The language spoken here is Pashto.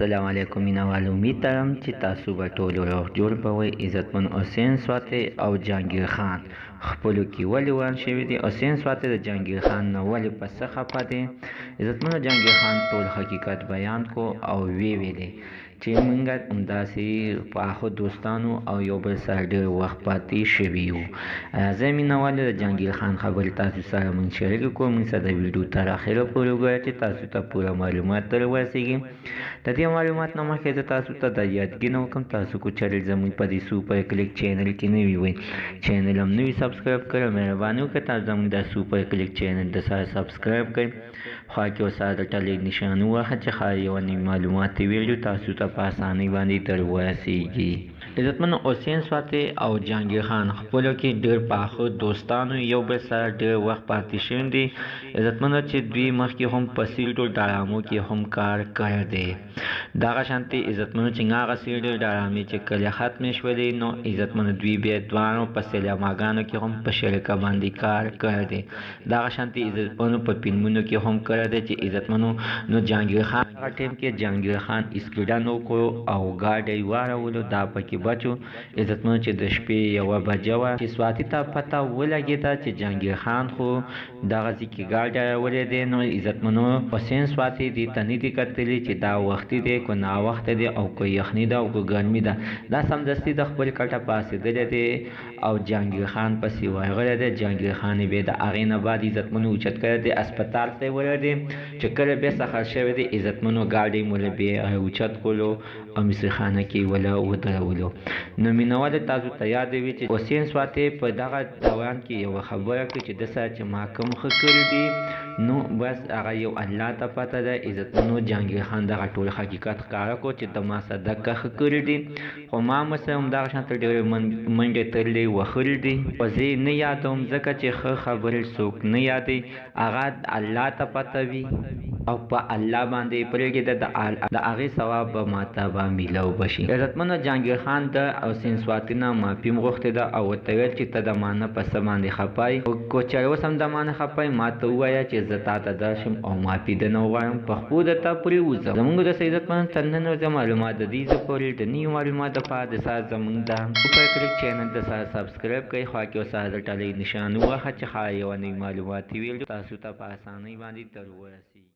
السلام علیکم مینوال، امید دارم چې تاسو به ټول روغ جوړ به وئ. عزتمن حسین سواتي او جهانګیر خان خپلو کې ولې وران شوي دي؟ حسین سواتي د جهانګیر خان نه ولې په څه خفه دی؟ عزتمنو جهانګیر خان ټول حقیقت بیان کو او ویلې چې موږ همداسې پاخه دوستانو او یو بل سره ډېر وخت پاتې شوي یو. راځئ مینوالو د جهانګیر خان خبرې تاسو سره موږ شریکې کړو. موږ سره د ویډیو تر اخره پورې وګورئ چې تاسو ته پوره معلومات در ورسېږي. د دې معلومات نه مخکې زه تاسو ته د یادګینه وکړم، تاسو کو چینل زموږ په دې سوپر کلیک چینل کې نوي وئ، چینل هم نوي سبسکرایب کړئ. مهرباني وکړئ تاسو زموږ د سوپر کلیک چینل د سره سبسکرایب کړئ، خوا کې ورسره د ټلې نشان ووهه چې ښایي یوه نوي معلوماتي ویډیو تاسو ته په اسانۍ باندې در ورسېږي. عزتمنو حسین سواتي او جهانګیر خان خپلو کې ډېر پاخه دوستانو یو بل سره ډېر وخت پاتې شوي دي. عزتمنو چې دوی مخکې هم په سیریل ډرامو کې هم کار کړی دی. دغه شانتې عزتمنو چې هغه سیریل ډرامې چې کله ختمې شولې، نو عزتمنو دوی بیا دواړو په سینماګانو کې هم په شریکه باندې کار کړی دی. دغه شانتې عزتمنو په فلمونو کې هم کړی دی چې عزتمنو نو جهانګیر خان هغه ټیم کې جهانګیر خان اسکیډن وکړو او ګاډی یې واړولو، دا پکې بچو. عزتمنو چې د شپې 1 بجه وه چې سواتي ته پته ولګېده چې جهانګیر خان خو دغسې کې ګاډی راوړی دی، نو عزتمنو حسین سواتي دې ته نه دي کتلي چې دا وختي دی که ناوخته دی او که یخني ده او که ګرمي ده. دا سمدستي د خپل کټه پاڅېدلی دی او جهانګیر خان پسې ورغلی دی. جهانګیر خان یې بیا د هغې نه بعد عزتمنو اوچت کړی دی، اسپتال ته یې وړی دی. چې کله بیا سخر شوی دی عزتمنو ګاډی یې موله بیا اوچت کړلو او مصرخانه کې یې وله ودرولو. نو مینوالو تاسو ته یاد وي چې حسین سواتي په دغه دوران کې یوه خبره کړې چې ده سره چې ما کوم ښه کړي دي، نو بس هغه یو الله ته پته ده. عزتمنو جهانګیر خان دغه ټول حقیقت ښکاره کړو چې د ما سره دکه ښه کړي دي، خو ما مسره همدغه شانته ډېرې منډې ترلې وهلې دي. خو زه یې نه یادوم ځکه چې ښه خبرې څوک نه یادوي، هغه الله ته پته وي او په الله باندې پرېږدي، د هغې ثواب به ماته به میلاو بشي. عزتمنو جهانګیر خان د حسین سواتي نه معافي م غوښتې ده او ورته ویل چې ته د ما نه په څه باندې خفه یې، که چېرې اوس هم د ما نه خفه یې ما ته ووایه چې زه تا ته درشم او معافي درنه وغواړم، پخپو درته پرېوځم. زموږ د عزتمنو تر نن ورځې معلومات د دې زه پورې د نوي معلوماتو لپاره د سره زموږ د سوپر کلیک چینل د سره سبسکرایب کړئ، خوا کې ورسره د ټلې نشان ووهه چې ښایي یوه نوي معلوماتي ویډیو تاسو ته په اسانۍ باندې در ورسېږي.